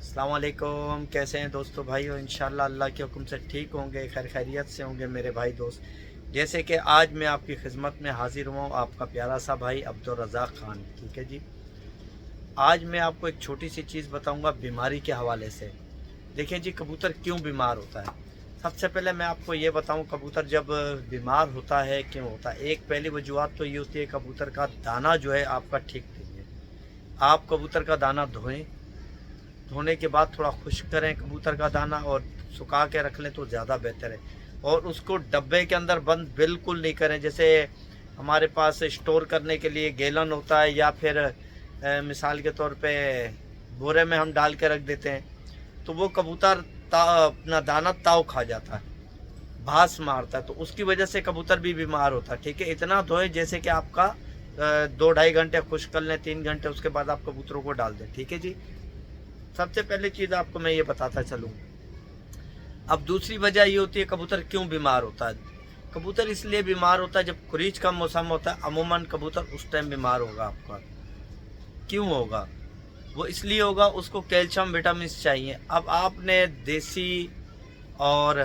अस्सलाम वालेकुम। कैसे हैं दोस्तों भाइयों? इंशाल्लाह अल्लाह के हुक्म से ठीक होंगे, खैर खैरियत से होंगे मेरे भाई दोस्त। जैसे कि आज मैं आपकी खिदमत में हाजिर हुआ हूँ, आपका प्यारा सा भाई अब्दुल रज़ाक ख़ान। ठीक है जी। आज मैं आपको एक छोटी सी चीज़ बताऊँगा बीमारी के हवाले से। देखिए जी, कबूतर क्यों बीमार होता है। सबसे पहले मैं आपको ये बताऊँ, कबूतर जब बीमार होता है क्यों होता है। एक पहली वजूहत तो ये होती है, कबूतर का दाना जो है आपका ठीक नहीं है। आप कबूतर का दाना धोएं, धोने के बाद थोड़ा खुश्क करें कबूतर का दाना और सुखा के रख लें तो ज़्यादा बेहतर है। और उसको डब्बे के अंदर बंद बिल्कुल नहीं करें। जैसे हमारे पास स्टोर करने के लिए गैलन होता है, या फिर मिसाल के तौर पे बोरे में हम डाल के रख देते हैं, तो वो कबूतर अपना दाना ताव खा जाता है, भास मारता है, तो उसकी वजह से कबूतर भी बीमार होता है। ठीक है, इतना धोए जैसे कि आपका 2-2.5 घंटे खुश्क कर लें, 3 घंटे, उसके बाद आप कबूतरों को डाल दें। ठीक है जी। सबसे पहले चीज़ आपको मैं ये बताता चलूँ। अब दूसरी वजह ये होती है कबूतर क्यों बीमार होता है। कबूतर इसलिए बीमार होता है जब कुरीच का मौसम होता है, अमूमन कबूतर उस टाइम बीमार होगा आपका। क्यों होगा? वो इसलिए होगा, उसको कैल्शियम विटामिन चाहिए। अब आपने देसी और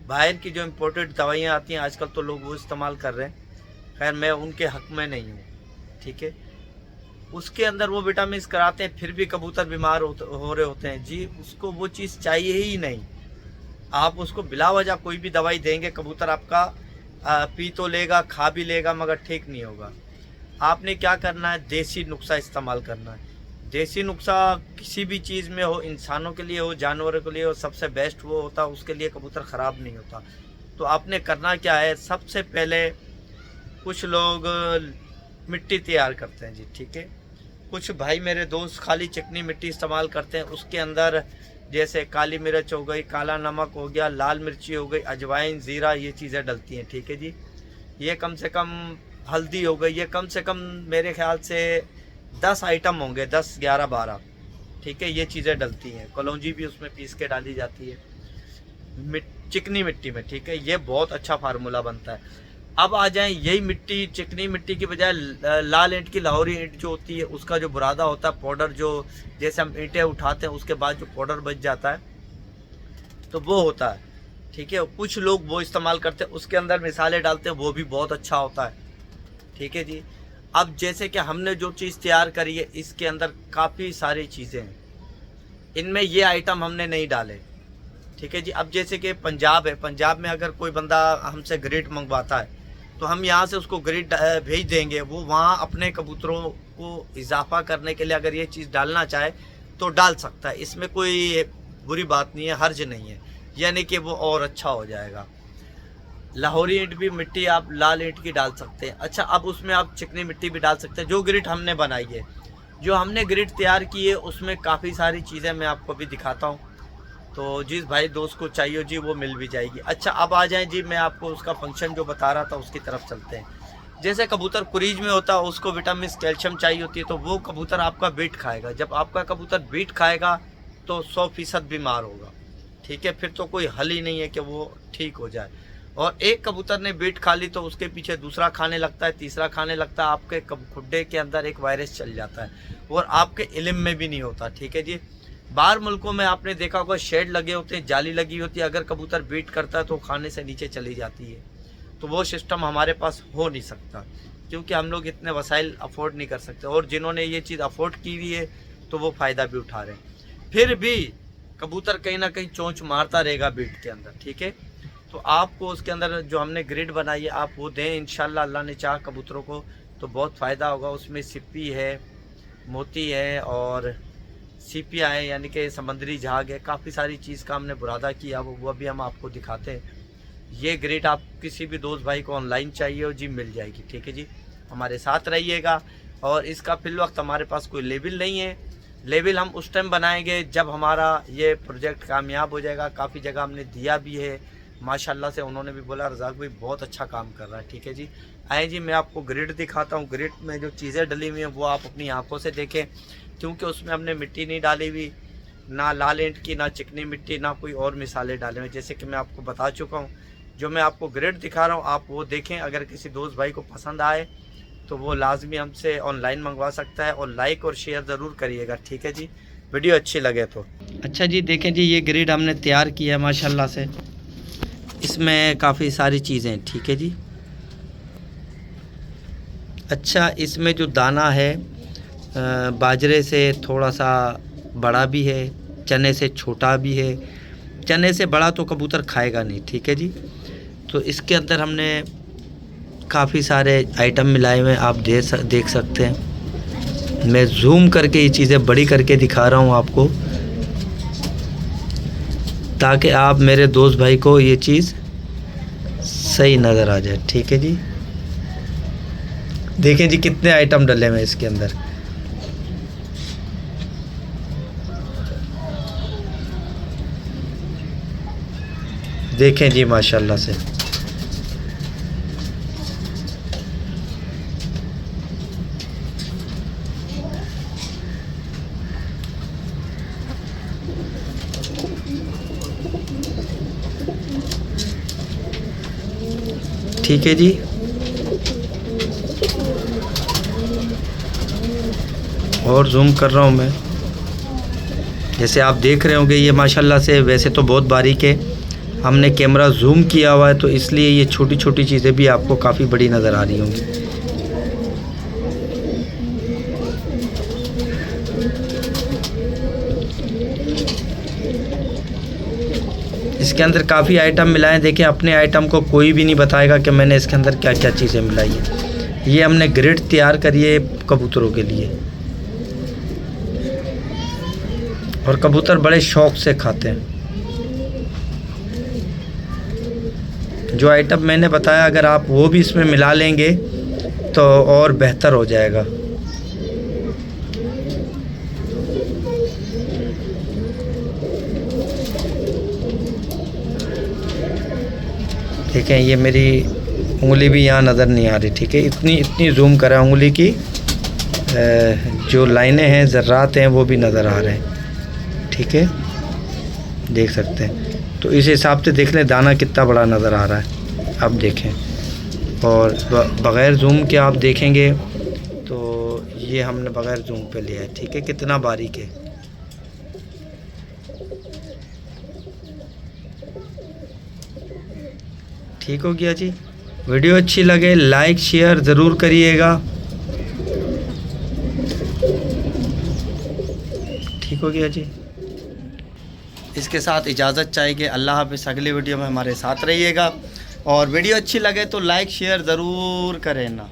बाहर की जो इम्पोर्टेड दवाइयाँ आती हैं आजकल, तो लोग वो इस्तेमाल कर रहे हैं। खैर मैं उनके हक में नहीं हूँ। ठीक है, उसके अंदर वो विटामिन कराते हैं, फिर भी कबूतर बीमार हो रहे होते हैं जी। उसको वो चीज़ चाहिए ही नहीं। आप उसको बिला वजह कोई भी दवाई देंगे, कबूतर आपका पी तो लेगा, खा भी लेगा, मगर ठीक नहीं होगा। आपने क्या करना है, देसी नुस्खा इस्तेमाल करना है। देसी नुस्खा किसी भी चीज़ में हो, इंसानों के लिए हो, जानवरों के लिए हो, सबसे बेस्ट वो होता है, उसके लिए कबूतर ख़राब नहीं होता। तो आपने करना क्या है, सबसे पहले कुछ लोग मिट्टी तैयार करते हैं जी। ठीक है, कुछ भाई मेरे दोस्त खाली चिकनी मिट्टी इस्तेमाल करते हैं। उसके अंदर जैसे काली मिर्च हो गई, काला नमक हो गया, लाल मिर्ची हो गई, अजवाइन, ज़ीरा, ये चीज़ें डलती हैं। ठीक है जी। ये कम से कम हल्दी हो गई, ये कम से कम मेरे ख्याल से 10 आइटम होंगे, 10, 11, 12। ठीक है, ये चीज़ें डलती हैं। कलौंजी भी उसमें पीस के डाली जाती है चिकनी मिट्टी में। ठीक है, ये बहुत अच्छा फार्मूला बनता है। अब आ जाएं, यही मिट्टी, चिकनी मिट्टी की बजाय लाल ईंट की, लाहौरी ईंट जो होती है, उसका जो बुरादा होता है, पाउडर, जो जैसे हम ईंटें उठाते हैं उसके बाद जो पाउडर बच जाता है, तो वो होता है। ठीक है, कुछ लोग वो इस्तेमाल करते हैं, उसके अंदर मिसाले डालते हैं, वो भी बहुत अच्छा होता है। ठीक है जी। अब जैसे कि हमने जो चीज़ तैयार करी है, इसके अंदर काफ़ी सारी चीज़ें हैं, इनमें ये आइटम हमने नहीं डाले। ठीक है जी। अब जैसे कि पंजाब है, पंजाब में अगर कोई बंदा हमसे ग्रिड मंगवाता है, तो हम यहाँ से उसको ग्रिड भेज देंगे। वो वहाँ अपने कबूतरों को इजाफा करने के लिए अगर ये चीज़ डालना चाहे तो डाल सकता है, इसमें कोई बुरी बात नहीं है, हर्ज नहीं है, यानी कि वो और अच्छा हो जाएगा। लाहौरी ईंट भी मिट्टी आप लाल ईंट की डाल सकते हैं। अच्छा, अब उसमें आप चिकनी मिट्टी भी डाल सकते हैं। जो ग्रिड हमने बनाई है, जो हमने ग्रिड तैयार की है, उसमें काफ़ी सारी चीज़ें मैं आपको भी दिखाता हूँ, तो जिस भाई दोस्त को चाहिए जी वो मिल भी जाएगी। अच्छा, अब आ जाएं जी, मैं आपको उसका फंक्शन जो बता रहा था उसकी तरफ चलते हैं। जैसे कबूतर कुरीज में होता है, उसको विटामिन कैल्शियम चाहिए होती है, तो वो कबूतर आपका बीट खाएगा। जब आपका कबूतर बीट खाएगा तो 100% बीमार होगा। ठीक है, फिर तो कोई हल ही नहीं है कि वो ठीक हो जाए। और एक कबूतर ने बीट खा ली तो उसके पीछे दूसरा खाने लगता है, तीसरा खाने लगता है, आपके खुड्डे के अंदर एक वायरस चल जाता है और आपके इल्म में भी नहीं होता। ठीक है जी। बाहर मुल्कों में आपने देखा होगा, शेड लगे होते हैं, जाली लगी होती है, अगर कबूतर बीट करता है तो खाने से नीचे चली जाती है। तो वो सिस्टम हमारे पास हो नहीं सकता, क्योंकि हम लोग इतने वसाइल अफोर्ड नहीं कर सकते, और जिन्होंने ये चीज़ अफोर्ड की हुई है तो वो फ़ायदा भी उठा रहे हैं। फिर भी कबूतर कहीं ना कहीं चोंच मारता रहेगा बीट के अंदर। ठीक है, तो आपको उसके अंदर जो हमने ग्रिड बनाई है आप वो दें, इंशाल्लाह अल्लाह ने चाहा कबूतरों को तो बहुत फ़ायदा होगा। उसमें सिप्पी है, मोती है और सीपिया है, यानी कि समंदरी जहाज है, काफ़ी सारी चीज़ का हमने बुरादा किया, वो भी हम आपको दिखाते हैं। ये ग्रेड आप किसी भी दोस्त भाई को ऑनलाइन चाहिए हो जी, मिल जाएगी। ठीक है जी, हमारे साथ रहिएगा। और इसका फिल वक्त हमारे पास कोई लेबल नहीं है, लेबल हम उस टाइम बनाएंगे जब हमारा ये प्रोजेक्ट कामयाब हो जाएगा। काफ़ी जगह हमने दिया भी है, माशाल्लाह से उन्होंने भी बोला रज़ाक भाई बहुत अच्छा काम कर रहा है। ठीक है जी, आए जी, मैं आपको ग्रिड दिखाता हूँ। ग्रिड में जो चीज़ें डली हुई हैं वो आप अपनी आंखों से देखें, क्योंकि उसमें हमने मिट्टी नहीं डाली हुई, ना लाल ईंट की, ना चिकनी मिट्टी, ना कोई और मिसालें डाले हुए, जैसे कि मैं आपको बता चुका हूँ। जो मैं आपको ग्रिड दिखा रहा हूँ आप वो देखें। अगर किसी दोस्त भाई को पसंद आए तो वो लाजमी हमसे ऑनलाइन मंगवा सकता है, और लाइक और शेयर ज़रूर करिएगा। ठीक है जी, वीडियो अच्छी लगे तो। अच्छा जी, देखें जी, ये ग्रिड हमने तैयार किया है माशाल्लाह से। इसमें काफ़ी सारी चीज़ें, ठीक है जी। अच्छा, इसमें जो दाना है बाजरे से थोड़ा सा बड़ा भी है, चने से छोटा भी है। चने से बड़ा तो कबूतर खाएगा नहीं, ठीक है जी। तो इसके अंदर हमने काफ़ी सारे आइटम मिलाए हुए हैं, आप देख सकते हैं। मैं जूम करके ये चीज़ें बड़ी करके दिखा रहा हूँ आपको, ताकि आप मेरे दोस्त भाई को ये चीज़ सही नज़र आ जाए, ठीक है जी। देखें जी कितने आइटम डले हुए हैं इसके अंदर। देखें जी माशाल्लाह से। ठीक है जी। और जूम कर रहा हूँ मैं, जैसे आप देख रहे होंगे ये माशाल्लाह से वैसे तो बहुत बारीक है, हमने कैमरा जूम किया हुआ है तो इसलिए ये छोटी छोटी चीज़ें भी आपको काफ़ी बड़ी नज़र आ रही होंगी। इसके अंदर काफ़ी आइटम मिलाएं। देखिए, अपने आइटम को कोई भी नहीं बताएगा कि मैंने इसके अंदर क्या क्या चीज़ें मिलाई है। ये हमने ग्रिड तैयार करी है कबूतरों के लिए, और कबूतर बड़े शौक़ से खाते हैं। जो आइटम मैंने बताया अगर आप वो भी इसमें मिला लेंगे तो और बेहतर हो जाएगा। ठीक है, ये मेरी उंगली भी यहाँ नज़र नहीं आ रही, ठीक है। इतनी जूम करा उंगली की, जो लाइनें हैं, ज़र्रात हैं, वो भी नज़र आ रहे हैं, ठीक है, देख सकते हैं। तो इस हिसाब से देख लें दाना कितना बड़ा नज़र आ रहा है, अब देखें। और बग़ैर जूम के आप देखेंगे तो ये हमने बग़ैर जूम पे लिया है, ठीक है, कितना बारीक है। ठीक हो गया जी। वीडियो अच्छी लगे लाइक शेयर ज़रूर करिएगा। ठीक हो गया जी। इसके साथ इजाज़त चाहिए। अल्लाह हाफ़िज़। अगली वीडियो में हमारे साथ रहिएगा, और वीडियो अच्छी लगे तो लाइक शेयर ज़रूर करें ना।